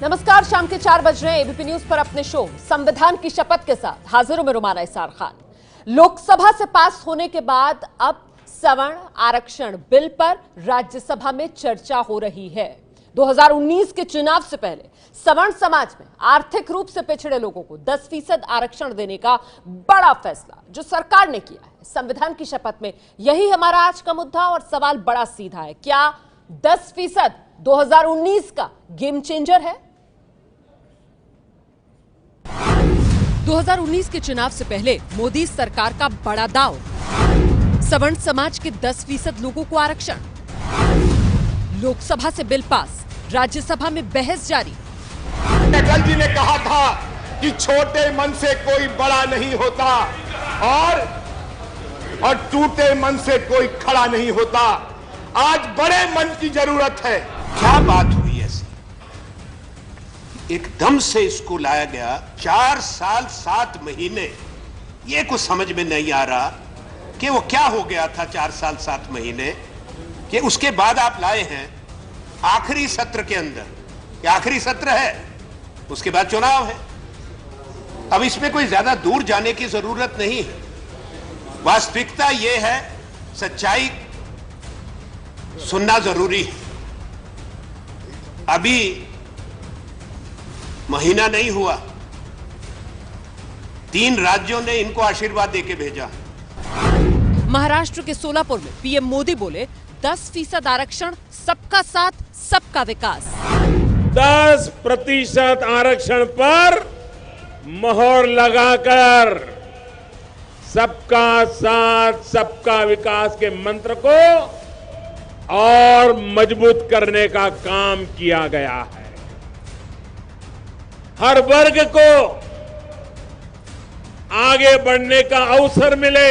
नमस्कार, शाम के 4 बज रहे हैं। एबीपी न्यूज पर अपने शो संविधान की शपथ के साथ हाजिर में रुमाना इसार खान। लोकसभा से पास होने के बाद अब सवर्ण आरक्षण बिल पर राज्यसभा में चर्चा हो रही है। 2019 के चुनाव से पहले सवर्ण समाज में आर्थिक रूप से पिछड़े लोगों को 10% आरक्षण देने का बड़ा फैसला जो सरकार ने किया है, संविधान की शपथ में यही हमारा आज का मुद्दा। और सवाल बड़ा सीधा है, क्या 10% 2019 का गेम चेंजर है? 2019 के चुनाव से पहले मोदी सरकार का बड़ा दाव, सवर्ण समाज के 10% लोगों को आरक्षण। लोकसभा से बिल पास, राज्यसभा में बहस जारी। अटल जी ने कहा था कि छोटे मन से कोई बड़ा नहीं होता और टूटे मन से कोई खड़ा नहीं होता। आज बड़े मन की जरूरत है। क्या बात हुई ऐसी, एकदम से इसको लाया गया? 4 साल 7 महीने, ये कुछ समझ में नहीं आ रहा कि वो क्या हो गया था 4 साल 7 महीने कि उसके बाद आप लाए हैं आखिरी सत्र के अंदर। ये आखिरी सत्र है, उसके बाद चुनाव है। अब इसमें कोई ज्यादा दूर जाने की जरूरत नहीं है। वास्तविकता यह है, सच्चाई सुनना जरूरी है। अभी महीना नहीं हुआ, 3 राज्यों ने इनको आशीर्वाद देके भेजा। महाराष्ट्र के सोलापुर में पीएम मोदी बोले 10% आरक्षण, सबका साथ सबका विकास। 10% आरक्षण पर मोहर लगाकर सबका साथ सबका विकास के मंत्र को और मजबूत करने का काम किया गया है। हर वर्ग को आगे बढ़ने का अवसर मिले,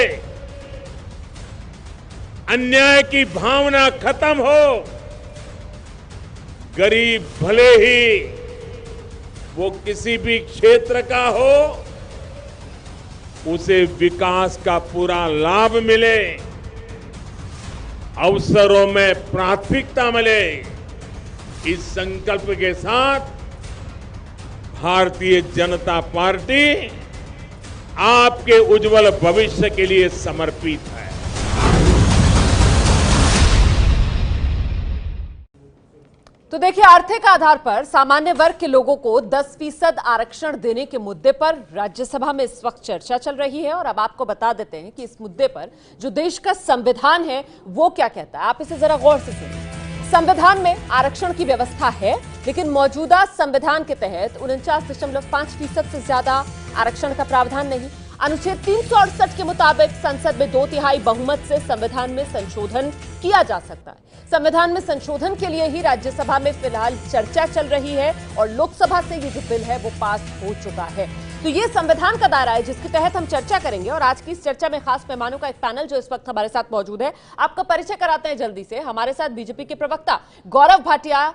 अन्याय की भावना खत्म हो, गरीब भले ही वो किसी भी क्षेत्र का हो, उसे विकास का पूरा लाभ मिले, अवसरों में प्राथमिकता मिले। इस संकल्प के साथ भारतीय जनता पार्टी आपके उज्जवल भविष्य के लिए समर्पित है। तो देखिए, आर्थिक आधार पर सामान्य वर्ग के लोगों को 10% आरक्षण देने के मुद्दे पर राज्यसभा में इस वक्त चर्चा चल रही है। और अब आपको बता देते हैं कि इस मुद्दे पर जो देश का संविधान है वो क्या कहता है। आप इसे जरा गौर से सुनिए। संविधान में आरक्षण की व्यवस्था है, लेकिन मौजूदा संविधान के तहत 49.5% से ज्यादा आरक्षण का प्रावधान नहीं। अनुच्छेद 368 के मुताबिक संसद में 2/3 बहुमत से संविधान में संशोधन किया जा सकता है। संविधान में संशोधन के लिए ही राज्यसभा में फिलहाल चर्चा चल रही है और लोकसभा से ये जो बिल है वो पास हो चुका है। तो ये संविधान का दायरा है जिसके तहत हम चर्चा करेंगे। और आज की इस चर्चा में खास मेहमानों का एक पैनल जो इस वक्त हमारे साथ मौजूद है, आपका परिचय कराते हैं जल्दी से। हमारे साथ बीजेपी के प्रवक्ता गौरव भाटिया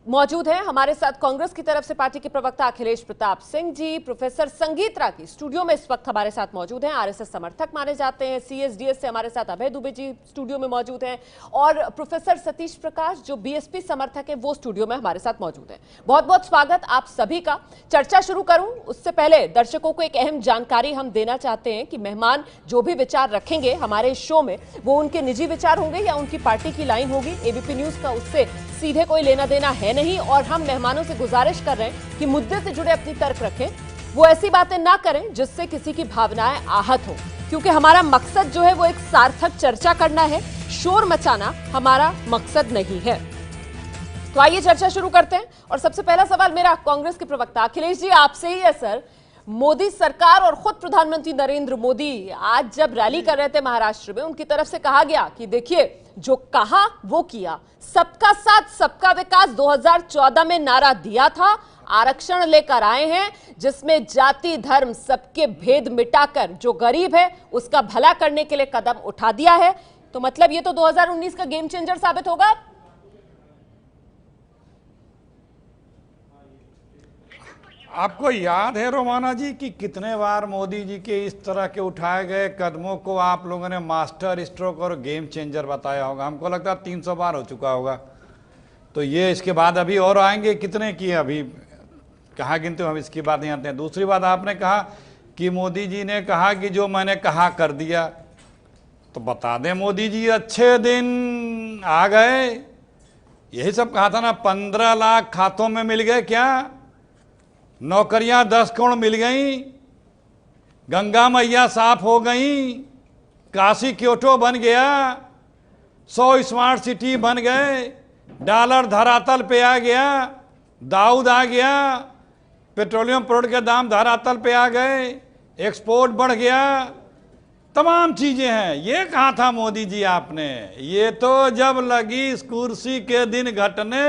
मौजूद हैं, हमारे साथ कांग्रेस की तरफ से पार्टी के प्रवक्ता अखिलेश प्रताप सिंह जी, प्रोफेसर संगीत राठी स्टूडियो में इस वक्त हमारे साथ मौजूद हैं, आरएसएस समर्थक माने जाते हैं। सीएसडीएस से हमारे साथ अभय दुबे जी स्टूडियो में मौजूद हैं और प्रोफेसर सतीश प्रकाश जो बीएसपी समर्थक है वो स्टूडियो में हमारे साथ मौजूद हैं। बहुत बहुत स्वागत आप सभी का। चर्चा शुरू करूं उससे पहले दर्शकों को एक अहम जानकारी हम देना चाहते हैं कि मेहमान जो भी विचार रखेंगे हमारे शो में वो उनके निजी विचार होंगे या उनकी पार्टी की लाइन होगी। एबीपी न्यूज का उससे सीधे कोई लेना देना है नहीं। और हम मेहमानों से गुजारिश कर रहे हैं कि मुद्दे से जुड़े अपनी तर्क रखें, वो ऐसी बातें ना करें जिससे किसी की भावनाएं आहत हो, क्योंकि हमारा मकसद जो है वो एक सार्थक चर्चा करना है, शोर मचाना हमारा मकसद नहीं है। तो आइए चर्चा शुरू करते हैं। और सबसे पहला सवाल मेरा कांग्रेस के प्रवक्ता अखिलेश जी आपसे ही है। सर, मोदी सरकार और खुद प्रधानमंत्री नरेंद्र मोदी आज जब रैली कर रहे थे महाराष्ट्र में, उनकी तरफ से कहा गया कि देखिए जो कहा वो किया, सबका साथ सबका विकास 2014 में नारा दिया था, आरक्षण लेकर आए हैं जिसमें जाति धर्म सबके भेद मिटाकर जो गरीब है उसका भला करने के लिए कदम उठा दिया है। तो मतलब ये तो 2019 का गेम चेंजर साबित होगा। आपको याद है रोमाना जी कि कितने बार मोदी जी के इस तरह के उठाए गए कदमों को आप लोगों ने मास्टर स्ट्रोक और गेम चेंजर बताया होगा? हमको लगता है 300 बार हो चुका होगा। तो ये इसके बाद अभी और आएंगे, कितने किए अभी कहाँ गिनते हो, हम इसकी बात नहीं आते हैं। दूसरी बात आपने कहा कि मोदी जी ने कहा कि जो मैंने कहा कर दिया, तो बता दें मोदी जी अच्छे दिन आ गए। यही सब कहा था ना, 15 लाख खातों में मिल गए क्या, नौकरियां 10 करोड़ मिल गई, गंगा मैया साफ हो गई, काशी क्योटो बन गया, 100 स्मार्ट सिटी बन गए, डॉलर धरातल पे आ गया, दाऊद आ गया, पेट्रोलियम प्रोडक्ट के दाम धरातल पे आ गए, एक्सपोर्ट बढ़ गया, तमाम चीजें हैं। ये कहा था मोदी जी आपने, ये तो जब लगी इस कुर्सी के दिन घटने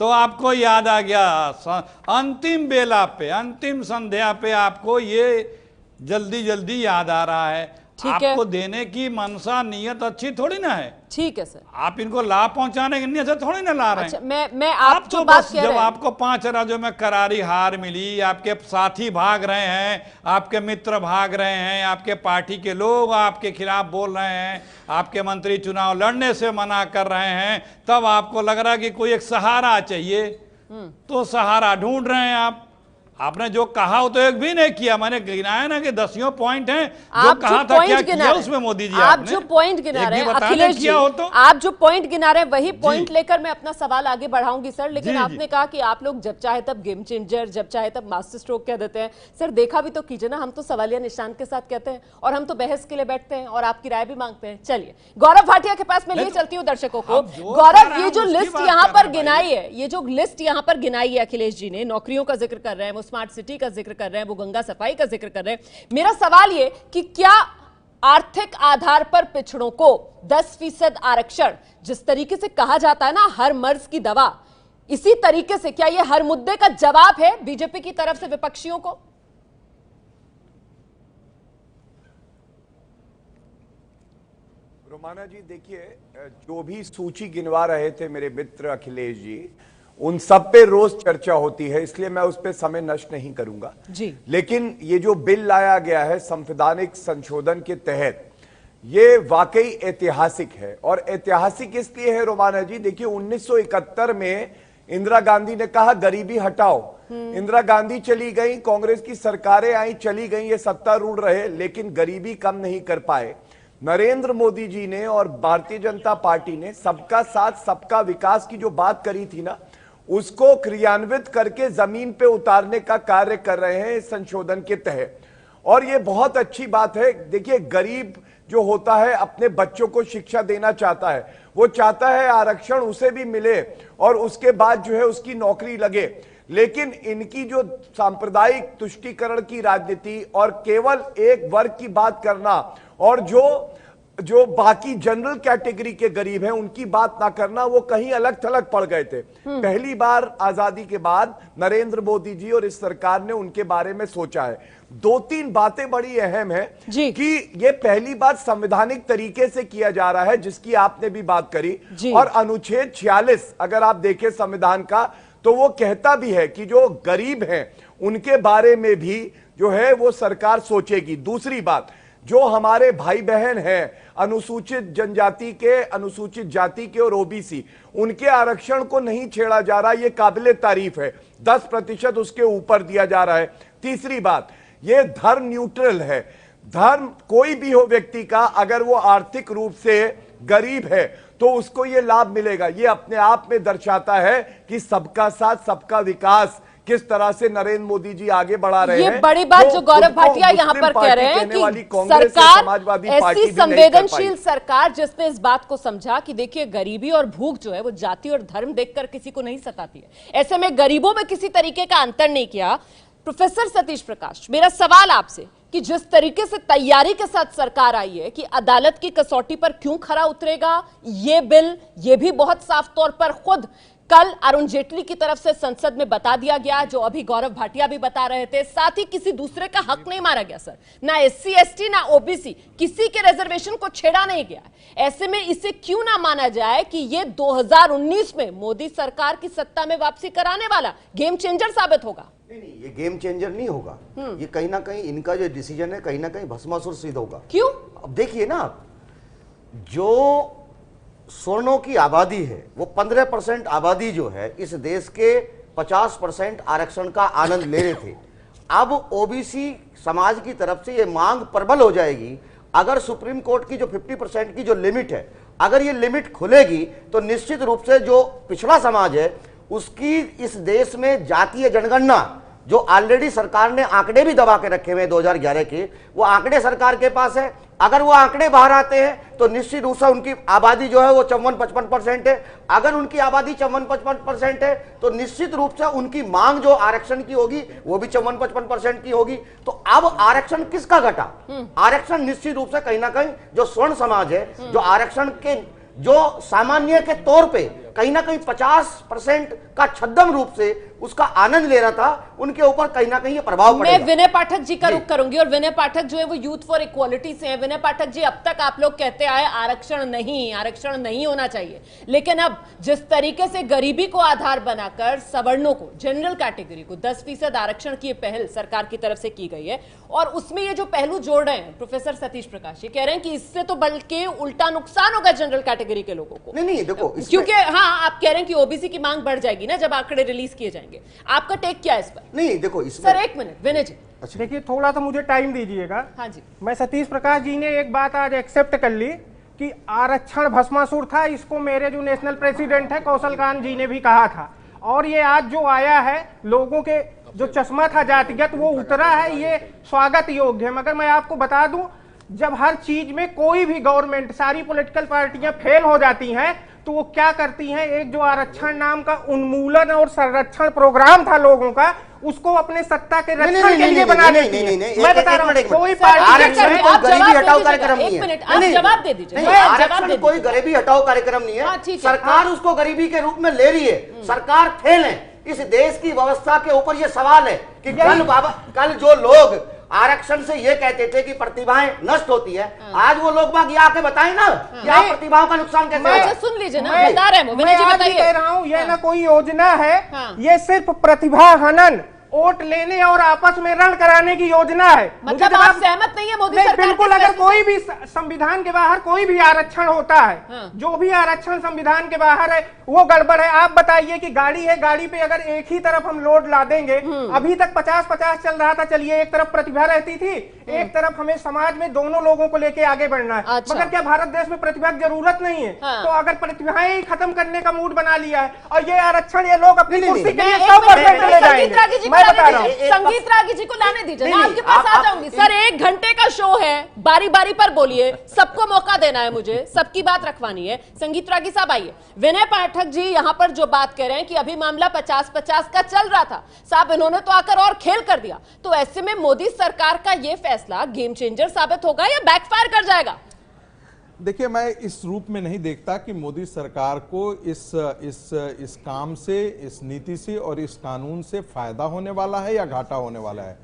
तो आपको याद आ गया, अंतिम बेला पे, अंतिम संध्या पे आपको ये जल्दी जल्दी याद आ रहा है। आपको देने की मनसा नियत अच्छी थोड़ी ना है। ठीक है सर, आप इनको लाभ पहुंचाने की नियत से थोड़ी ना ला रहे हैं। अच्छा, मैं आप जो तो बात बस कह जब रहे हैं, आपको 5 राज्यों में करारी हार मिली, आपके साथी भाग रहे हैं, आपके मित्र भाग रहे हैं, आपके पार्टी के लोग आपके खिलाफ बोल रहे हैं, आपके मंत्री चुनाव लड़ने से मना कर रहे हैं, तब आपको लग रहा है कि कोई एक सहारा चाहिए, तो सहारा ढूंढ रहे हैं आप। आपने जो कहा वो तो एक भी नहीं किया। मैंने गिनाया ना कि 10 पॉइंट हैं, जो कहा था क्या किया उसमें मोदी जी। आप जो पॉइंट गिना रहे हैं अखिलेश जी, आप जो पॉइंट गिना रहे हैं वही पॉइंट लेकर मैं अपना सवाल आगे बढ़ाऊंगी सर। लेकिन आपने कहा कि आप लोग जब चाहे तब गेम चेंजर, जब चाहे तब मास्टर स्ट्रोक कह देते हैं। सर देखा भी तो कीजिए ना, हम तो सवालिया निशान के साथ कहते हैं और हम तो बहस के लिए बैठते हैं और आपकी राय भी मांगते हैं। चलिए गौरव भाटिया के पास मैं लिए चलती हूँ दर्शकों को। गौरव, ये जो लिस्ट यहाँ पर गिनाई है, ये जो लिस्ट यहाँ पर गिनाई है अखिलेश जी ने, नौकरियों का जिक्र कर रहे हैं, स्मार्ट सिटी का जिक्र कर रहे हैं, वो गंगा सफाई का जिक्र कर रहे हैं। मेरा सवाल ये कि क्या आर्थिक आधार पर पिछड़ों को 10% आरक्षण, जिस तरीके से कहा जाता है ना हर मर्ज की दवा, इसी तरीके से क्या ये हर मुद्दे का जवाब है बीजेपी की तरफ से विपक्षियों को? रोमाना जी देखिए, जो भी सूची गिनवा रहे थे मेरे मित्र अखिलेश जी, उन सब पे रोज चर्चा होती है, इसलिए मैं उस पे समय नष्ट नहीं करूंगा जी। लेकिन ये जो बिल लाया गया है संवैधानिक संशोधन के तहत, ये वाकई ऐतिहासिक है। और ऐतिहासिक इसलिए है रोमाना जी, देखिए 1971 में इंदिरा गांधी ने कहा गरीबी हटाओ। इंदिरा गांधी चली गई, कांग्रेस की सरकारें आई चली गई, ये सत्तारूढ़ रहे, लेकिन गरीबी कम नहीं कर पाए। नरेंद्र मोदी जी ने और भारतीय जनता पार्टी ने सबका साथ सबका विकास की जो बात करी थी ना, उसको क्रियान्वित करके जमीन पे उतारने का कार्य कर रहे हैं इस संशोधन के तहत। और ये बहुत अच्छी बात है। देखिए गरीब जो होता है अपने बच्चों को शिक्षा देना चाहता है, वो चाहता है आरक्षण उसे भी मिले और उसके बाद जो है उसकी नौकरी लगे। लेकिन इनकी जो सांप्रदायिक तुष्टीकरण की राजनीति और केवल एक वर्ग की बात करना और जो बाकी जनरल कैटेगरी के गरीब हैं उनकी बात ना करना, वो कहीं अलग थलग पड़ गए थे। पहली बार आजादी के बाद नरेंद्र मोदी जी और इस सरकार ने उनके बारे में सोचा है। 2-3 बातें बड़ी अहम है कि ये पहली बार संवैधानिक तरीके से किया जा रहा है, जिसकी आपने भी बात करी। और अनुच्छेद 46 अगर आप देखें संविधान का, तो वो कहता भी है कि जो गरीब हैं उनके बारे में भी जो है वो सरकार सोचेगी। दूसरी बात, जो हमारे भाई बहन हैं अनुसूचित जनजाति के, अनुसूचित जाति के और ओबीसी, उनके आरक्षण को नहीं छेड़ा जा रहा, ये काबिले तारीफ है। 10% उसके ऊपर दिया जा रहा है। तीसरी बात, ये धर्म न्यूट्रल है। धर्म कोई भी हो व्यक्ति का, अगर वो आर्थिक रूप से गरीब है तो उसको ये लाभ मिलेगा। ये अपने आप में दर्शाता है कि सबका साथ सबका विकास किस तरह से नरेंद्र मोदी जी आगे बढ़ा रहे हैं। ये बड़ी बात जो गौरव भाटिया यहाँ पर कह रहे हैं कि सरकार, ऐसी संवेदनशील सरकार जिसने इस बात को समझा कि देखिए गरीबी और भूख जो है वो जाति और धर्म देखकर किसी को नहीं सताती है, ऐसे में गरीबों में किसी तरीके का अंतर नहीं किया। प्रोफेसर सतीश प्रकाश, मेरा सवाल आपसे कि जिस तरीके से तैयारी के साथ सरकार आई है कि अदालत की कसौटी पर क्यों खरा उतरेगा ये बिल, ये भी बहुत साफ तौर पर खुद कल अरुण जेटली की तरफ से संसद में बता दिया गया, जो अभी गौरव भाटिया भी बता रहे थे। साथ ही किसी दूसरे का हक नहीं मारा गया सर, ना SC ST ना OBC, किसी के रिजर्वेशन को छेड़ा नहीं गया। ऐसे में इसे क्यों ना माना जाए कि ये 2019 में मोदी सरकार की सत्ता में वापसी कराने वाला गेम चेंजर साबित होगा? नहीं, ये गेम चेंजर नहीं होगा। ये कहीं ना कहीं इनका जो डिसीजन है कहीं ना कहीं भस्मासुर सिद्ध होगा। क्यों? अब देखिए ना, जो स्वर्णों की आबादी है वो 15% आबादी जो है इस देश के 50% आरक्षण का आनंद ले रहे थे। अब ओबीसी समाज की तरफ से ये मांग प्रबल हो जाएगी। अगर सुप्रीम कोर्ट की जो 50% की जो लिमिट है, अगर ये लिमिट खुलेगी तो निश्चित रूप से जो पिछड़ा समाज है उसकी इस देश में जातीय जनगणना, जो ऑलरेडी सरकार ने आंकड़े भी दबा के रखे हुए हैं 2011 के, वो आंकड़े सरकार के पास है। अगर वो आंकड़े बाहर आते हैं तो निश्चित रूप से उनकी आबादी जो है वो 54-55% है। अगर उनकी आबादी 54-55% है तो निश्चित रूप से उनकी मांग जो आरक्षण की होगी वो भी 54-55% की होगी। तो अब आरक्षण किसका घटा? आरक्षण निश्चित रूप से कहीं ना कहीं जो स्वर्ण समाज है, जो आरक्षण के जो सामान्य के तौर पे कहीं ना कहीं 50% का छद्म रूप से उसका आनंद ले रहा था, उनके ऊपर कहीं ना कहीं ये प्रभाव पड़ेगा। मैं विनय पाठक जी का रुख करूंगी, और विनय पाठक जो है वो यूथ फॉर इक्वालिटी से हैं। विनय पाठक जी, अब तक आप लोग कहते आए आरक्षण नहीं होना चाहिए, लेकिन अब जिस तरीके से गरीबी को आधार बनाकर सवर्णों को, जनरल कैटेगरी को 10% आरक्षण की पहल सरकार की तरफ से की गई है, और उसमें ये जो पहलू जोड़ रहे हैं प्रोफेसर सतीश प्रकाश, ये कह रहे हैं कि इससे तो बल्कि उल्टा नुकसान होगा जनरल कैटेगरी के लोगों को। नहीं देखो, क्योंकि हाँ, आप कह रहे हैं कि ओबीसी की मांग बढ़ जाएगी ना जब आंकड़े रिलीज किए जाएंगे। आपका टेक क्या है इस पर? नहीं देखो, इसमें सर एक मिनट विनय जी, देखिए थोड़ा सा मुझे टाइम दीजिएगा। हाँ जी। मैं सतीश प्रकाश जी ने एक बात आज एक्सेप्ट कर ली कि आरक्षण भस्मासुर था, इसको मेरे जो नेशनल प्रेसिडेंट है कौशल कांत जी ने भी कहा था, और ये आज जो आया है लोगों के जो चश्मा था जातिगत वो उतरा है, ये स्वागत योग्य है। मगर मैं आपको बता दूं, जब हर चीज में कोई भी गवर्नमेंट, सारी पॉलिटिकल पार्टियां फेल हो जाती हैं तो वो क्या करती हैं, एक जो आरक्षण नाम का उन्मूलन और संरक्षण प्रोग्राम था लोगों का, उसको अपने सत्ता के रक्षण के लिए बना देती है। मैं बता रहा हूँ, कोई पार्टी आरक्षण कोई गरीबी हटाओ कार्यक्रम नहीं है। एक मिनट, आप जवाब दे दीजिए। आरक्षण कोई गरीबी हटाओ कार्यक्रम नहीं है। सरकार उसको गरीबी के रूप में ले रही है। सरकार फेल है। इस देश की व्यवस्था के ऊपर ये सवाल है कि कल जो लोग आरक्षण से ये कहते थे कि प्रतिभाएं नष्ट होती है, आज वो लोग बाग ये आके बताएं ना कि आप प्रतिभाओं का नुकसान कैसे होगा। सुन लीजिए ना, बता रहे हैं, मैं आज कह रहा हूँ ये ना कोई योजना है, ये सिर्फ प्रतिभा हनन, वोट लेने और आपस में रण कराने की योजना है। मतलब आप सहमत नहीं है मोदी सरकार? बिल्कुल, अगर कोई भी संविधान के बाहर कोई भी आरक्षण होता है, जो भी आरक्षण संविधान के बाहर है वो गड़बड़ है। आप बताइए कि गाड़ी है, गाड़ी पे अगर एक ही तरफ हम लोड ला देंगे, अभी तक 50-50 चल रहा था, चलिए एक तरफ प्रतिभा रहती थी, एक तरफ हमें समाज में दोनों लोगों को लेके आगे बढ़ना है। मगर क्या भारत देश में प्रतिभा की जरूरत नहीं है? तो अगर प्रतिभाएं ही खत्म करने का मूड बना लिया है और ये आरक्षण ये लोग अपनी कुर्सी के लिए 100% ले जाएंगे। संगीत रागी जी को लाने दीजिए ना, आपके पास आ जाऊंगी। सर 1 घंटे का शो है, बारी बारी पर बोलिए, सबको मौका देना है, मुझे सबकी बात रखवानी है। संगीत रागी साहब आइए। विनय पाठक जी यहाँ पर जो बात कह रहे हैं कि अभी मामला 50-50 का चल रहा था, साहब इन्होंने तो आकर और खेल कर दिया, तो ऐसे में मोदी सरकार का ये फैसला गेम चेंजर साबित होगा या बैकफायर कर जाएगा? देखिए, मैं इस रूप में नहीं देखता कि मोदी सरकार को इस काम से, इस नीति से और इस कानून से फायदा होने वाला है या घाटा होने वाला है।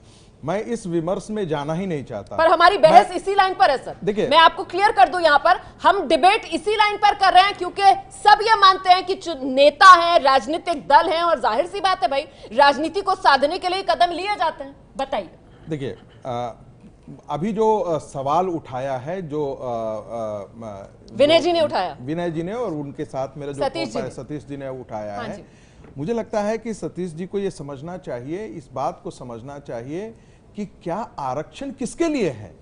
मैं इस विमर्श में जाना ही नहीं चाहता। पर हमारी बहस इसी लाइन पर है सर। देखिए, मैं आपको क्लियर कर दूं, यहां पर हम डिबेट इसी लाइन पर कर रहे हैं क्योंकि सब ये मानते हैं कि नेता हैं, राजनीतिक दल हैं, और जाहिर सी बात है भाई, राजनीति को साधने के लिए कदम लिए जाते हैं। बताइए। देखिए, अभी जो सवाल उठाया है, जो विनय जी ने उठाया, विनय जी ने और उनके साथ मेरे जो सतीश जी ने उठाया है, मुझे लगता है कि सतीश जी को यह समझना चाहिए, इस बात को समझना चाहिए कि क्या आरक्षण किसके लिए है?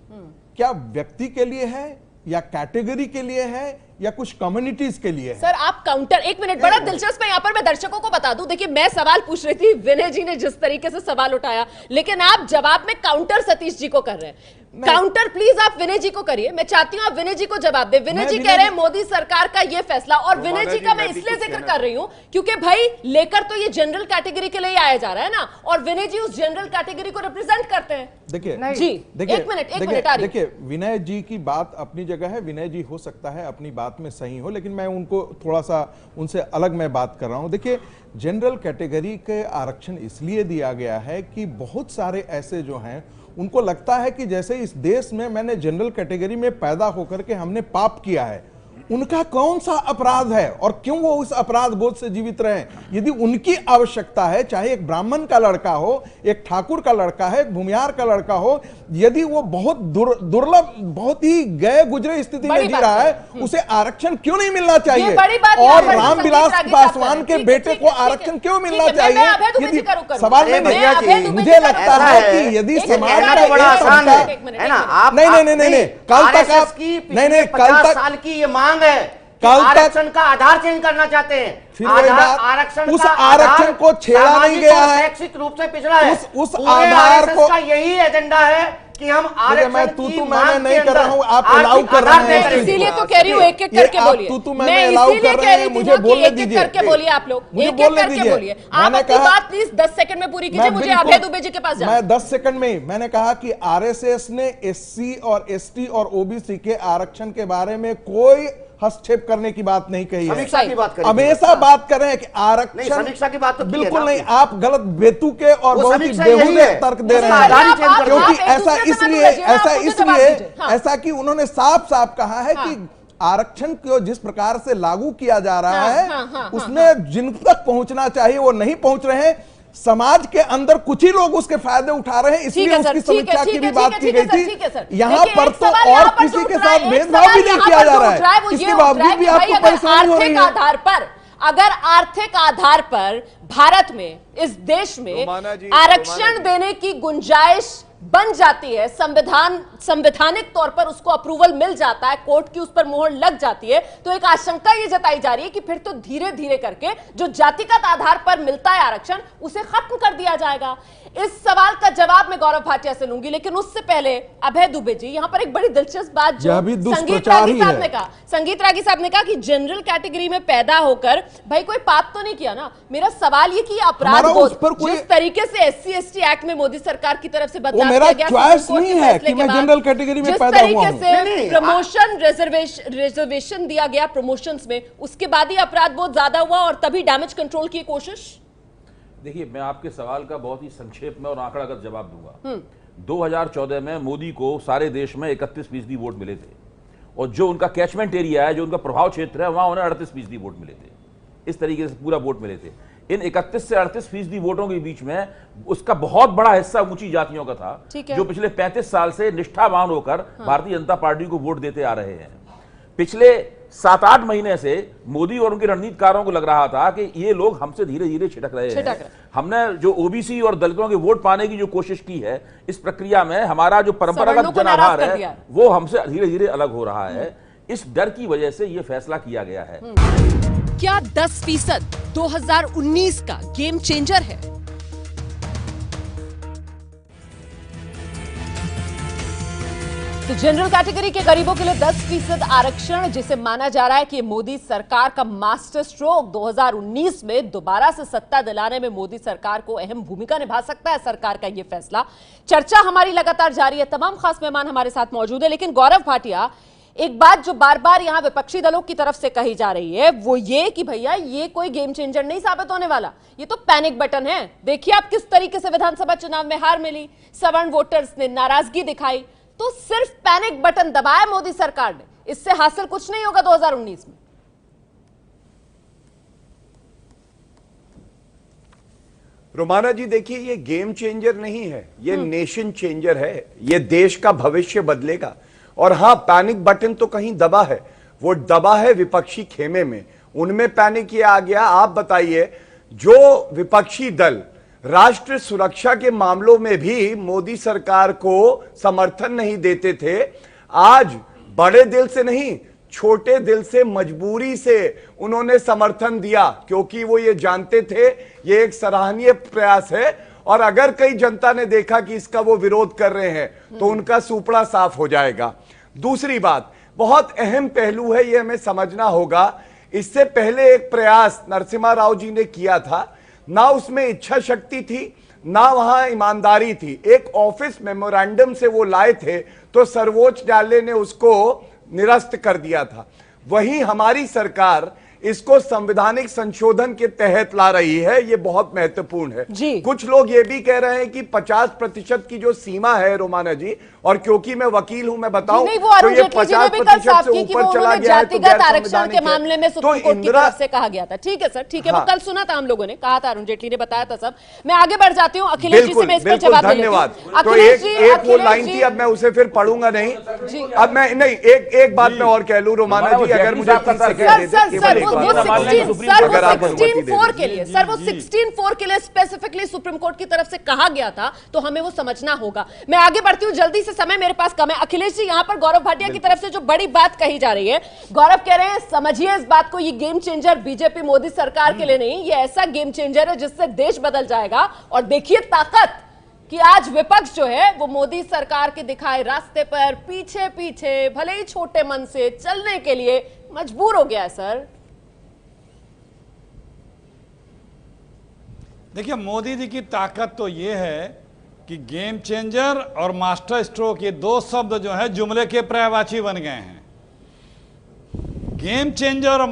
क्या व्यक्ति के लिए है या कैटेगरी के लिए है या कुछ कम्युनिटीज के लिए है? सर आप काउंटर, एक मिनट, बड़ा दिलचस्प है, यहाँ पर मैं दर्शकों को बता दूं, देखिए मैं सवाल पूछ रही थी, विनय जी ने जिस तरीके से सवाल उठाया, लेकिन आप जवाब में काउंटर सतीश जी को कर रहे हैं। काउंटर प्लीज आप विनय जी को करिए, मैं चाहती हूं आप विनय जी को जवाब दे। विनय जी कह रहे हैं मोदी सरकार का ये फैसला, और विनय जी का मैं इसलिए जिक्र कर रही हूं क्योंकि भाई लेकर तो ये जनरल कैटेगरी के लिए आया जा रहा है ना, और विनय जी उस जनरल कैटेगरी को रिप्रेजेंट करते हैं। देखिए जी, एक मिनट, देखिए विनय जी की बात अपनी जगह है, विनय जी हो सकता है अपनी बात में सही हो, लेकिन मैं उनको थोड़ा सा उनसे अलग मैं बात कर रहा हूं। देखिए, जनरल कैटेगरी के आरक्षण इसलिए दिया गया है कि बहुत सारे ऐसे जो हैं उनको लगता है कि जैसे इस देश में मैंने जनरल कैटेगरी में पैदा होकर के हमने पाप किया है, उनका कौन सा अपराध है और क्यों वो उस अपराध बोध से जीवित रहे? यदि उनकी आवश्यकता है, चाहे एक ब्राह्मण का लड़का हो, एक ठाकुर का लड़का है, एक भूमियार का लड़का हो, यदि वो बहुत दुर्लभ, बहुत ही गए गुजरे स्थिति में जी रहा है, उसे आरक्षण क्यों नहीं मिलना चाहिए? और रामविलास पासवान के बेटे को आरक्षण क्यों मिलना चाहिए? यदि सवाल में मुझे लगता है कि यदि समाज का बड़ा आसान है ना, आप नहीं, कल तक आप नहीं, कल तक साल की ये मांग है, कल तक आरक्षण का आधार चेंज करना चाहते हैं। फिर वही बात, आरक्षण उस का आरक्षण को छेड़ा नहीं गया है, शैक्षिक रूप से पिछड़ा है। उस पूरे आधार RSS को का यही एजेंडा है कि हम आरक्षण मैं की मैंने मांग नहीं के कर रहा हूं, अंदर आप अलाउ कर रहे हैं, आधार इसीलिए तो कह रही हूँ एक एक ये करके आप बोलिए। मैं अलाउ कर रहे हैं, मुझे बोलने दीजिए। करके बोलिए आप लोग, मुझे एक एक बोलने करके दीजिए। बोलिए। आप मैंने अपनी कहा- बात प्लीज 10 सेकंड में पूरी कीजिए, मुझे अभय दुबे जी के पास जाना है। मैं 10 सेकंड में मैंने कहा कि आरएसएस ने एससी और एसटी और ओबीसी के आरक्षण के बारे में कोई हस्तक्षेप करने की बात नहीं कही है। समीक्षा की बात करें, हमेशा बात कर रहे हैं कि नहीं, आरक्षण, समीक्षा की बात तो की है बिल्कुल ना नहीं, आपने। आप गलत बेतुके और वो बहुत ही समीक्षा यही बेहुदे है। तर्क दे रहे उसका आधार ही चेंज हैं, कर क्योंकि दो। आप ऐसा एक दूसरे से इसलिए मत लड़िए, आप मुझे जवाब दीजिए। हाँ। ऐसा कि उन्होंने साफ साफ कहा है कि आरक्षण को जिस प्रकार से लागू किया जा रहा है उसमें जिन तक पहुंचना चाहिए वो नहीं पहुंच रहे हैं। समाज के अंदर कुछ ही लोग उसके फायदे उठा रहे हैं, इसलिए उसकी समीक्षा की भी बात की गई थी। यहाँ पर तो और किसी के साथ भेदभाव भी नहीं किया जा रहा है, इसके बावजूद भी आपको परेशानी हो रही है। आधार पर, अगर आर्थिक आधार पर भारत में, इस देश में रोमाना जी, आरक्षण देने की गुंजाइश बन जाती है, संवैधानिक तौर पर उसको अप्रूवल मिल जाता है, कोर्ट की उस पर मोहर लग जाती है, तो एक आशंका ये जताई जा रही है कि फिर तो धीरे धीरे करके जो जातिगत आधार पर मिलता है आरक्षण, उसे खत्म कर दिया जाएगा। इस सवाल का जवाब मैं गौरव भाटिया से लूंगी, लेकिन उससे पहले अभय दुबे जी, यहां पर एक बड़ी दिलचस्प बात जो संगीत रागी साहब ने कहा कि जनरल कैटेगरी में पैदा होकर भाई कोई पाप तो नहीं किया ना। मेरा सवाल ये कि अपराध बोध जिस तरीके से एससी एसटी एक्ट में मोदी सरकार की तरफ से बदलाव मेरा चॉइस नहीं है कि मैं जनरल कैटेगरी में पैदा हुआ हूं। जिस तरीके से प्रमोशन रिजर्वेशन दिया गया प्रमोशंस में, उसके बाद ही अपराध बहुत ज्यादा हुआ और तभी डैमेज कंट्रोल की कोशिश। देखिए, मैं आपके सवाल का बहुत ही संक्षेप में और आंकड़ागत जवाब दूंगा। 2014 में मोदी को सारे देश में 31% वोट मिले थे और जो उनका कैचमेंट एरिया है, जो उनका प्रभाव क्षेत्र है, वहां उन्हें 38% वोट मिले थे। इस तरीके से पूरा वोट मिले थे। इन 31 से 38% वोटों के बीच में उसका बहुत बड़ा हिस्सा ऊंची जातियों का था, जो पिछले 35 साल से निष्ठावान होकर भारतीय जनता पार्टी को वोट देते आ रहे हैं। पिछले 7-8 महीने से मोदी और उनके रणनीतिकारों को लग रहा था कि ये लोग हमसे धीरे धीरे छिटक रहे हैं। हमने जो ओबीसी और दलितों के वोट पाने की जो कोशिश की है, इस प्रक्रिया में हमारा जो परंपरागत जनाधार है वो हमसे धीरे धीरे अलग हो रहा है। इस डर की वजह से यह फैसला किया गया है। क्या 10% 2019 का गेम चेंजर है? तो जनरल कैटेगरी के गरीबों के लिए 10% आरक्षण, जिसे माना जा रहा है कि मोदी सरकार का मास्टर स्ट्रोक 2019 में दोबारा से सत्ता दिलाने में मोदी सरकार को अहम भूमिका निभा सकता है सरकार का यह फैसला। चर्चा हमारी लगातार जारी है, तमाम खास मेहमान हमारे साथ मौजूद है, लेकिन गौरव भाटिया, एक बात जो बार बार यहां विपक्षी दलों की तरफ से कही जा रही है वो ये कि भैया ये कोई गेम चेंजर नहीं साबित होने वाला, ये तो पैनिक बटन है। देखिए आप किस तरीके से विधानसभा चुनाव में हार मिली, सवर्ण वोटर्स ने नाराजगी दिखाई, तो सिर्फ पैनिक बटन दबाया मोदी सरकार ने, इससे हासिल कुछ नहीं होगा 2019 में। रोमाना जी देखिए, ये गेम चेंजर नहीं है, ये नेशन चेंजर है। ये देश का भविष्य बदलेगा। और हां, पैनिक बटन तो कहीं दबा है, वो दबा है विपक्षी खेमे में, उनमें पैनिक ये आ गया। आप बताइए, जो विपक्षी दल राष्ट्र सुरक्षा के मामलों में भी मोदी सरकार को समर्थन नहीं देते थे, आज बड़े दिल से नहीं, छोटे दिल से, मजबूरी से उन्होंने समर्थन दिया, क्योंकि वो ये जानते थे ये एक सराहनीय प्रयास है। और अगर कई जनता ने देखा कि इसका वो विरोध कर रहे हैं तो उनका सुपड़ा साफ हो जाएगा। दूसरी बात, बहुत अहम पहलू है, ये हमें समझना होगा। इससे पहले एक प्रयास नरसिम्हा राव जी ने किया था, ना उसमें इच्छा शक्ति थी, ना वहां ईमानदारी थी। एक ऑफिस मेमोरेंडम से वो लाए थे तो सर्वोच्च न्यायालय ने उसको निरस्त कर दिया था। वहीं हमारी सरकार इसको संवैधानिक संशोधन के तहत ला रही है, ये बहुत महत्वपूर्ण है। कुछ लोग ये भी कह रहे हैं कि 50% की जो सीमा है रोमाना जी, और क्योंकि मैं वकील हूं मैं बताऊं नहीं, वो तो अरुण ये जेटली जी ने भी कल 50% साफ से की कि ऊपर वो चला उन्होंने गया है तो जातिगत आरक्षण के गैर-संवैधानिक है। मामले में तो सुप्रीम कोर्ट की इंदिरा तरफ से कहा गया था। ठीक है सर, ठीक है, वो हाँ। कल सुना था हम लोगों ने, कहा था, अरुण जेटली ने बताया था सब। मैं आगे बढ़ जाती हूँ, अखिलेश जी से मैं इस पर बिल्कुल जवाब ले लेती हूँ। धन्यवाद। तो अखिलेश जी, एक वो अखिलेश लाइन जी- थी, अब मैं उसे फिर पढ़ूंगा नहीं। अब मैं नहीं, एक बात मैं और कह लूं रोमाना जी, अगर मुझे 30 सेकंड दे दें, केवल एक बात। वो 16 के लिए, सर वो जी। 16(4) के लिए स्पेसिफिकली सुप्रीम कोर्ट की तरफ से कहा गया था, तो हमें वो समझना होगा। मैं आगे बढ़ती हूँ, जल्दी से, समय मेरे पास कम है। अखिलेश जी, यहां पर गौरव भाटिया की तरफ से जो बड़ी बात कही जा रही है, गौरव कह रहे हैं समझिए इस बात को, ये गेम चेंजर बीजेपी मोदी सरकार के लिए नहीं, ये ऐसा गेम चेंजर है जिससे देश बदल जाएगा। और देखिए ताकत कि आज विपक्ष जो है वो मोदी सरकार के दिखाए रास्ते पर पीछे पीछे भले ही छोटे मन से चलने के लिए मजबूर हो गया है। सर देखिए, मोदी जी की ताकत तो ये है कि गेम चेंजर और मास्टर स्ट्रोक, ये दो शब्द जो है जुमले के पर्यायवाची बन गए हैं। गेम चेंजर और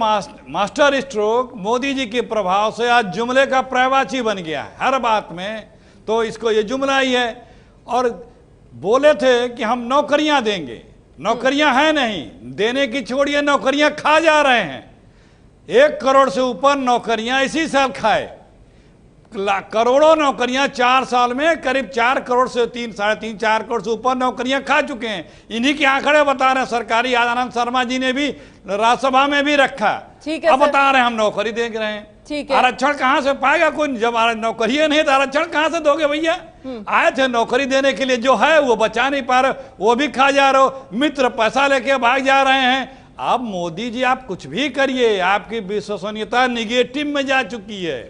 मास्टर स्ट्रोक मोदी जी के प्रभाव से आज जुमले का पर्यायवाची बन गया है हर बात में। तो इसको ये जुमला ही है। और बोले थे कि हम नौकरियां देंगे, नौकरियां हैं नहीं, देने की छोड़िए, नौकरियां खा जा रहे हैं। 1 करोड़ से ऊपर नौकरियां इसी साल खाए, करोड़ों नौकरियां 4 साल में, करीब 4 करोड़ से 3, साढ़े 3, 4 करोड़ से ऊपर नौकरियां खा चुके हैं। इन्हीं के आंकड़े बता रहे हैं सरकारी। आनंद शर्मा जी ने भी राज्यसभा में भी रखा। ठीक है, अब सर। बता रहे हैं हम नौकरी दे रहे हैं। ठीक है। आरक्षण कहां से पाएगा कोई? जब नौकरी नहीं तो आरक्षण कहां से दोगे भैया? आए थे नौकरी देने के लिए, जो है वो बचा नहीं पा रहे, वो भी खा जा रहे हो। मित्र पैसा लेके भाग जा रहे हैं। अब मोदी जी आप कुछ भी करिए, आपकी विश्वसनीयता निगेटिव में जा चुकी है।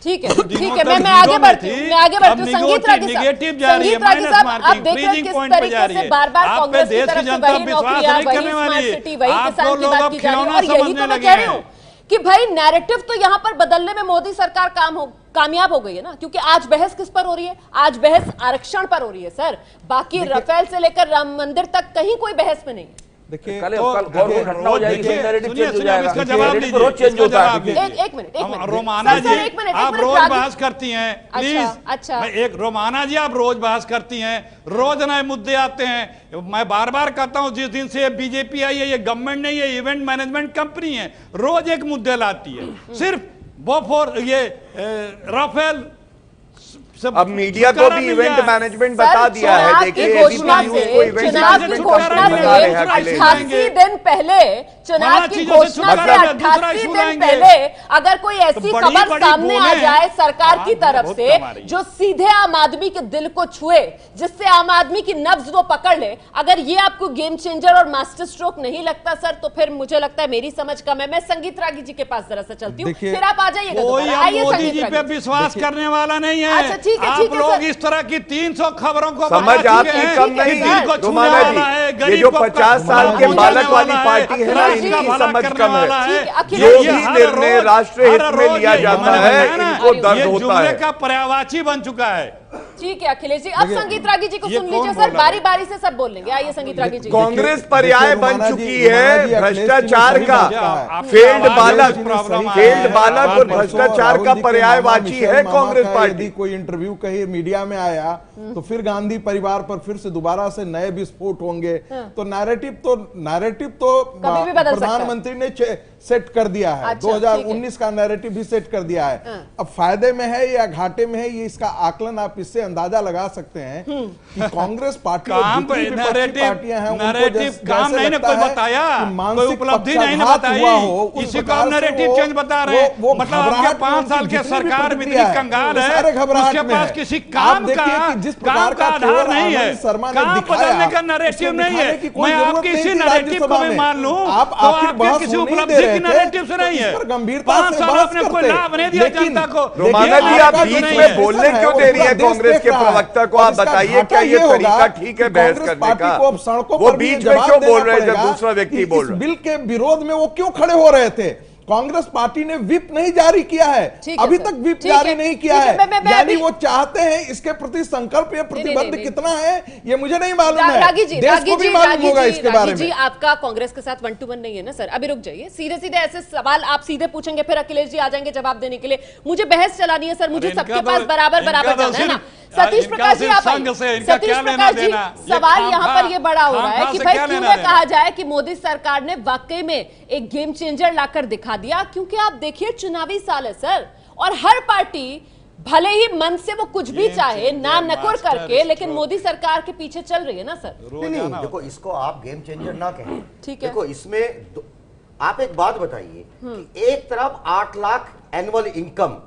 ठीक है, ठीक है, मैं आगे बढ़ती हूँ, मैं आगे बढ़ती हूँ। संगीत रागी साहब, संगीत रागी साहब, आप देख रहे हैं किस तरीके से बार-बार कांग्रेस की तरफ से वही नौकरियां, वही स्मार्ट सिटी, वही किसान की बात की जा रही है। और यही तो मैं कह रही हूँ कि भाई नैरेटिव तो यहाँ पर बदलने में मोदी सरकार कामयाब हो गई है ना, क्योंकि आज बहस किस पर हो रही है? आज बहस आरक्षण पर हो रही है सर। बाकी राफेल से लेकर राम मंदिर तक कहीं कोई बहस में नहीं। देखिए, कल घटना हो जाएगी, नैरेटिव चेंज हो जाएगा। इसका जवाब नैरेटिव रोज चेंज होता है। एक मिनट रोमाना जी, आप रोज बहस करती हैं, प्लीज। अच्छा। एक रोमाना जी, आप रोज बहस करती हैं, रोज नए मुद्दे आते हैं। मैं बार बार कहता हूं, जिस दिन से बीजेपी आई है, ये गवर्नमेंट नहीं है, इवेंट मैनेजमेंट कंपनी है, रोज एक मुद्दे लाती है। सिर्फ बोफोर, ये राफेल। अब मीडिया को भी इवेंट मैनेजमेंट बता दिया है। देखिए, चुनाव की घोषणा से 88 दिन पहले, चुनाव की घोषणा से 88 दिन पहले अगर कोई ऐसी खबर सामने आ जाए सरकार की तरफ से जो सीधे आम आदमी के दिल को छुए, जिससे आम आदमी की नब्ज वो पकड़ ले, अगर ये आपको गेम चेंजर और मास्टर स्ट्रोक नहीं लगता सर, तो फिर मुझे लगता है मेरी समझ कम है। मैं संगीत रागी जी के पास जरा सा चलती हूँ, फिर आप आ जाइएगा। मोदी जी पे विश्वास करने वाला नहीं है। अच्छा, ठीक है, आप ठीक है, लोग सर। इस तरह की 300 खबरों को समझ आपकी कम नहीं है रोमाना जी। ये जो 50 साल के बालक वाली पार्टी है ना, इनकी समझ कम है। जो भी निर्णय राष्ट्र हित में लिया जाता है, इनको दर्द होता है। का पर्यायवाची बन चुका है। ठीक है अखिलेश जी, अब संगीत रागी जी को सुन लीजिए सर, बारी बारी से सब बोल लेंगे। आइए संगीत रागी जी। कांग्रेस पर्याय बन चुकी है भ्रष्टाचार का। फेल्ड बालक और भ्रष्टाचार का पर्यायवाची है कांग्रेस पार्टी। कोई इंटरव्यू कहीं मीडिया में आया तो फिर गांधी परिवार पर फिर से दोबारा से नए विस्फोट होंगे। तो नैरेटिव तो प्रधानमंत्री ने सेट कर दिया है। 2019 का नैरेटिव भी सेट कर दिया है। अब फायदे में है या घाटे में है, ये इसका आकलन आप इससे अंदाजा लगा सकते हैं कि कांग्रेस पार्टी काम पार्टियां हैं, नैरेटिव काम नहीं ना कोई बताया, कोई उपलब्धि नहीं ना बताई, इसी को आप नैरेटिव चेंज बता रहे हैं। मतलब आपके 5 साल के सरकार में इतनी कंगाल है, उसके पास किसी काम का आधार नहीं है, काम बदलने का नैरेटिव नहीं है। मैं आपकी इसी नैरेटिव को भी मान लूं तो आपके किसी उपलब्धि की नैरेटिव से नहीं है। 5 साल आपने कोई लाभ नहीं दिया जनता को। रोमाना जी, आप बीच में बोलने क्यों दे रही है कांग्रेस के प्रवक्ता को? आप बताइए, क्या ये तरीका ठीक है बहस करने का? वो बीच में क्यों बोल रहे हैं जब दूसरा व्यक्ति बोल रहा है? बिल के विरोध में वो क्यों खड़े हो रहे थे? कांग्रेस पार्टी ने विप नहीं जारी किया है, ठीक है अभी सर, तक विप ठीक जारी है, नहीं किया ठीक है, है। मैं यानी अभी- वो चाहते हैं, इसके प्रति संकल्प या प्रतिबद्ध नहीं। कितना है ये मुझे नहीं मालूम है। रागी जी, देश रागी को भी जी, मालूम रागी होगा जी, इसके रागी बारे जी, में। आपका कांग्रेस के साथ 1-to-1 नहीं है ना सर? अभी रुक जाइए, सीधे सीधे ऐसे सवाल आप सीधे पूछेंगे, फिर अखिलेश जी आ जाएंगे जवाब देने के लिए। मुझे बहस चलानी है सर, मुझे इनका सबके तो- पास बराबर इनका बराबर तो जाना है ना। सिर्फ- सतीश इनका प्रकाश जी सिर्फ आप आइए। संघ से इनका सतीश क्या लेना प्रकाश जी, देना? ये सवाल खाम यहाँ खा- पर ये बड़ा हो रहा है खाम खा कि से भाई क्या क्यों लेना ना कहा देना? जाए कि मोदी सरकार ने वाकई में एक गेम चेंजर लाकर दिखा दिया, क्योंकि आप देखिए चुनावी साल है सर, और हर पार्टी भले ही मन से वो कुछ भी चाहे ना नकुर करके, लेकिन मोदी सरकार के पीछे चल रही है ना सर। नहीं, देखो इसको आप गेम चेंजर ना कहें। ठीक है। देखो इसमें आप एक बात बताइए कि एक तरफ 8 लाख एनुअल इनकम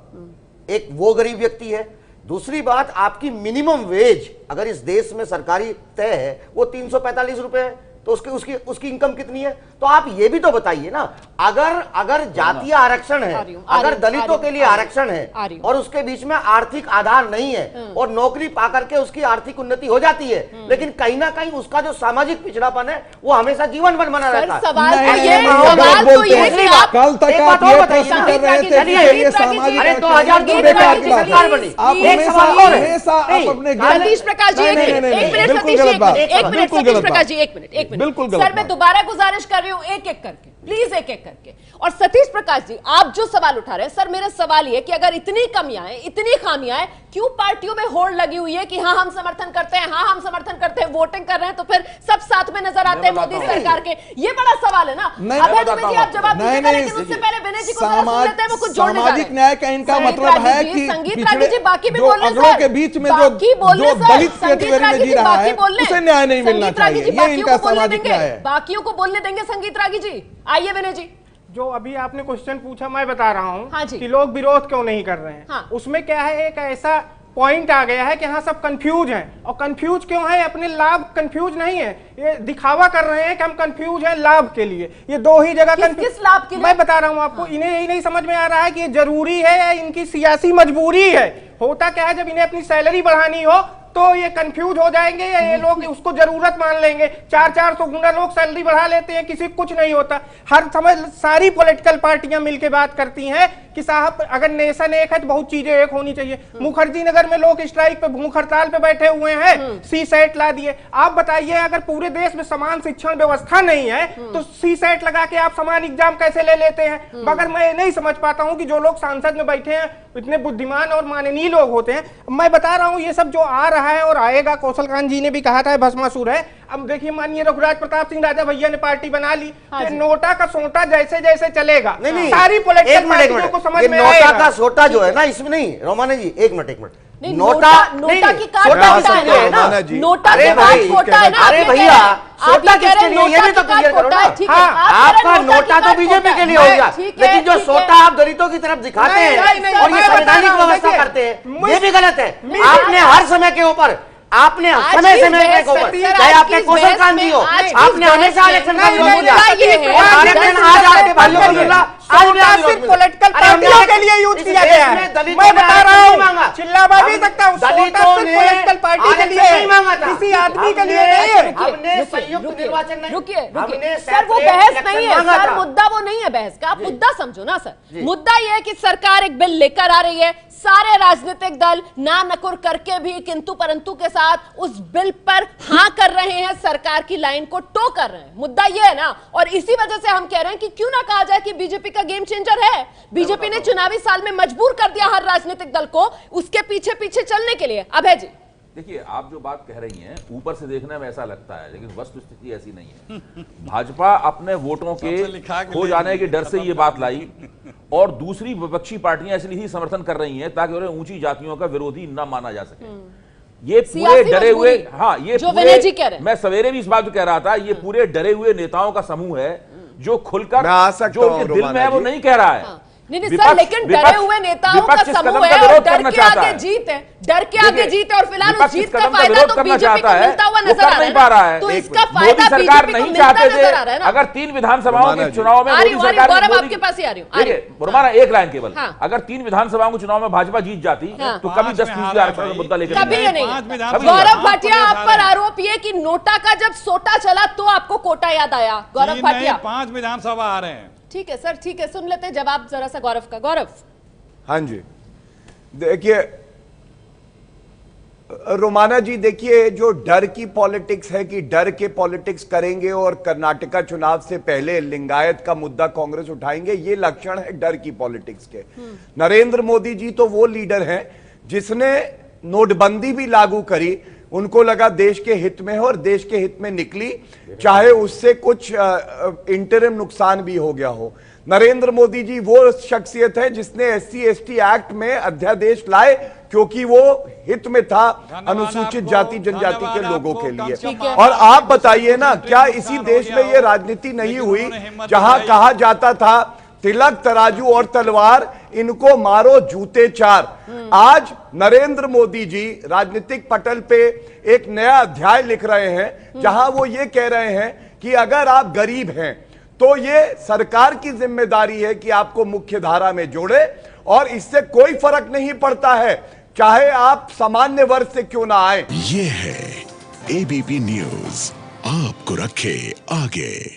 एक वो गरीब व्यक्ति है, दूसरी बात आपकी मिनिमम वेज अगर इस देश में सरकारी तय है वो 345 रुपए है, तो उसकी इनकम कितनी है? तो आप ये भी तो बताइए ना। अगर जातीय आरक्षण है, अगर दलितों के लिए आरक्षण है और उसके बीच में आर्थिक आधार नहीं है और नौकरी पाकर के उसकी आर्थिक उन्नति हो जाती है, लेकिन कहीं ना कहीं उसका जो सामाजिक पिछड़ापन है वो हमेशा जीवन भर बना रहता है। सवाल नहीं, तो नहीं, ये नहीं, सवाल गलत तो बोलते ये हैं। कि आप कल तक एक आप बात और ये बताइए प्रश्न ना। कर रहे थे चलिए, कि ये संगीत रागी सामाजिक जी, अरे आरक्षण 2002 है, बेकार बेकार की बात सरकार है। बनी। आप एक हमेशा सवाल और है। हमेशा आप नहीं, अपने सतीश प्रकाश जी, एक मिनट, बिल्कुल सतीश जी, गलत बात, एक मिनट, बिल्कुल सतीश गलत प्रकाश बात। जी, एक मिनट, बिल्कुल गलत सर मैं बात। दोबारा गुजारिश कर रही हूँ, एक एक करके प्लीज, एक एक करके। और सतीश प्रकाश जी, आप जो सवाल उठा रहे हैं सर, मेरा सवाल ये कि अगर इतनी कमियां हैं, इतनी खामियां हैं, क्यों पार्टियों में होड़ लगी हुई है कि हाँ हम समर्थन करते हैं, हाँ हम समर्थन करते हैं, वोटिंग कर रहे हैं, तो फिर सब साथ में नजर आते हैं मोदी सरकार के? ये बड़ा सवाल है ना। नहीं, अभय मैं दुबे जी आप जवाब नहीं, दीजिएगा, नहीं, लेकिन उससे पहले विनय जी को जरा सुन लेते हैं, वो कुछ जोड़ने जा रहे हैं। सामाजिक न्याय का इनका संगीत मतलब है रागी जी, कि संगीत पिछड़े रागी जी बाकी भी जो बोल रहे हैं अगड़ों सर। के बीच में बाकी बोल रहे जो हैं सर। दलित संगीत कैटेगरी में रागी जी जी रहा बाकी है बोल रहे हैं। उसे न्याय नहीं मिलना संगीत रागी चाहिए, जी ये बाकियों इनका को बोलने सामाजिक देंगे, न्याय है। बाकियों को बोलने देंगे संगीत रागी जी। आइए विनय जी। जो अभी आपने क्वेश्चन पूछा मैं बता रहा हूँ हाँ जी। कि लोग विरोध क्यों नहीं कर रहे हैं। हाँ। उसमें क्या है, एक ऐसा पॉइंट आ गया है कि हाँ सब कंफ्यूज हैं। और कंफ्यूज क्यों है? अपने लाभ कंफ्यूज नहीं है, ये दिखावा कर रहे हैं कि हम कंफ्यूज हैं लाभ के लिए। ये दो ही जगह किस लाभ के लिए? मैं बता रहा हूँ आपको। इन्हें यही नहीं समझ में आ रहा है कि ये जरूरी है या इनकी सियासी मजबूरी है। होता क्या है, जब इन्हें अपनी सैलरी बढ़ानी हो तो ये कंफ्यूज हो जाएंगे या ये लोग उसको जरूरत मान लेंगे। 400 गुना लोग सैलरी बढ़ा लेते हैं, किसी कुछ नहीं होता। हर समय सारी पॉलिटिकल पार्टियां मिलकर बात करती हैं कि साहब अगर नेशन एक है तो बहुत चीजें एक होनी चाहिए। मुखर्जी नगर में लोग स्ट्राइक पे, भूख हड़ताल पे बैठे हुए हैं, सी सेट ला दिए। आप बताइए, अगर पूरे देश में समान शिक्षण व्यवस्था नहीं है तो सी सेट लगा के आप समान एग्जाम कैसे ले लेते हैं? मगर मैं नहीं समझ पाता हूं कि जो लोग सांसद में बैठे हैं इतने बुद्धिमान और माननीय लोग होते हैं। मैं बता रहा हूं ये सब जो आ रहा है और आएगा, कौशल कांत जी ने भी कहा था भस्मासुर है। अब देखिए, माननीय रघुराज प्रताप सिंह राजा भैया ने पार्टी बना ली, कि नोटा का सोटा जैसे जैसे चलेगा। नहीं, सारी पॉलिटिकल पार्टियों को समझ में नोटा आएगा। का सोटा जो है ना, इसमें नहीं रोमाना जी, एक मिनट नहीं, नोटा की काट सोटा होता है किसके लिए ना, है ना? नोटा अरे की भाई, काट होता है ना। अरे आप ये भैया, कह रहे हैं, सोटा आप ये कह किसके रहे लिए, हैं, ये भी तो नोटा की क्लियर काट करो होता ना। है, ठीक है। हाँ, आप कह रहे आपका हैं नोटा की तो काट बीजेपी होता के है। लिए हो गया, ठीक है, लेकिन जो ठीक है। सोटा आप दलितों की तरफ दिखाते नहीं, हैं और ये मैं बता संवैधानिक रहा हूं, व्यवस्था देखिए, करते हैं, ये भी गलत है। आपने हर समय के ऊपर आज समय की समय बहस के ऊपर, सर, चाहे आज आपके की कौशल बहस कांत जी में, हो, आज की आपने बहस हमेशा में इलेक्शन का विरोध मुद्दा किया। ये है, और आज आज आपके भाइयों को मिला, आज भी आप सिर्फ विरोध पॉलिटिकल अरे हमने पार्टियों आगे- के लिए यूज इस किया देश गया में है। दलितों मैं ने बता आरक्षण रहा नहीं हूँ, मांगा। चिल्ला भी हम सकता हूँ, सोटा दलितों सिर्फ ने पॉलिटिकल पार्टी के आरक्षण लिए नहीं मांगा था। किसी आदमी के लिए हमने- नहीं है। हमने संयुक्त निर्वाचन नहीं, रुकिए हमने सर, वो separate बहस election नहीं है मांगा सर, था। मुद्दा वो नहीं है बहस का। आप मुद्दा समझो ना सर। मुद्दा ये है कि सरकार एक बिल लेकर आ रही है, सारे राजनीतिक दल ना नकुर करके भी किंतु परंतु के साथ उस बिल पर हाँ कर रहे हैं, सरकार की लाइन को टो कर रहे हैं। मुद्दा ये है ना, और इसी वजह से हम कह रहे हैं कि क्यों ना कहा जाए कि बीजेपी का गेम चेंजर है। बीजेपी ने चुनावी साल में मजबूर कर दिया हर राजनीतिक दल को उसके पीछे पीछे चलने के लिए। अभय जी देखिए, आप जो बात कह रही हैं ऊपर से देखने में ऐसा लगता है, लेकिन वस्तुस्थिति ऐसी नहीं है। भाजपा अपने वोटों के खो जाने के डर से ये बात लाई, और दूसरी विपक्षी पार्टियां इसलिए ही समर्थन कर रही हैं ताकि उन्हें ऊंची जातियों का विरोधी न माना जा सके। ये पूरे डरे हुए, हाँ, ये जो विनय जी कह रहे हैं, मैं सवेरे भी इस बात को कह रहा था, ये पूरे डरे हुए नेताओं का समूह है जो खुलकर, मैं आ सकता जो हूं, उनके दिल में है वो रोमाना नहीं कह रहा है। नहीं सर, लेकिन डरे हुए नेताओं का समूह है और डर के आगे जीत है, डर के आगे जीत है, और फिलहाल उस जीत का फायदा तो बीजेपी को मिलता हुआ नजर आ रहा है। तो इसका फायदा बीजेपी को मिलता नजर आ रहा है ना। अगर 3 विधानसभाओं के चुनाव में मोदी सरकार, गौरव आपके पास ही आ रही हूं, रोमाना एक लाइन केवल, अगर 3 विधानसभाओं के चुनाव में भाजपा जीत जाती तो कभी 10% आरक्षण का मुद्दा लेकर कभी ये नहीं। गौरव भाटिया, आप पर आरोप ये कि नोटा का जब सोटा चला तो आपको कोटा याद आया। गौरव भाटिया 5 विधानसभा आ रहे हैं, ठीक है सर, ठीक है, सुन लेते हैं जवाब जरा सा गौरव का। गौरव। हाँ जी, देखिए रोमाना जी, देखिए जो डर की पॉलिटिक्स है कि डर के पॉलिटिक्स करेंगे और कर्नाटका चुनाव से पहले लिंगायत का मुद्दा कांग्रेस उठाएंगे, ये लक्षण है डर की पॉलिटिक्स के। नरेंद्र मोदी जी तो वो लीडर हैं जिसने नोटबंदी भी लागू करी, उनको लगा देश के हित में है और देश के हित में निकली, चाहे उससे कुछ इंटरिम नुकसान भी हो गया हो। नरेंद्र मोदी जी वो शख्सियत है जिसने SC/ST एक्ट में अध्यादेश लाए क्योंकि वो हित में था अनुसूचित जाति जनजाति के लोगों के लिए। और आप बताइए ना, क्या इसी देश में ये राजनीति नहीं हुई जहां कहा जाता था तिलक तराजू और तलवार, इनको मारो जूते चार। आज नरेंद्र मोदी जी राजनीतिक पटल पे एक नया अध्याय लिख रहे हैं जहां वो ये कह रहे हैं कि अगर आप गरीब हैं तो ये सरकार की जिम्मेदारी है कि आपको मुख्य धारा में जोड़े, और इससे कोई फर्क नहीं पड़ता है चाहे आप सामान्य वर्ग से क्यों ना आए। ये है ABP न्यूज, आपको रखे आगे।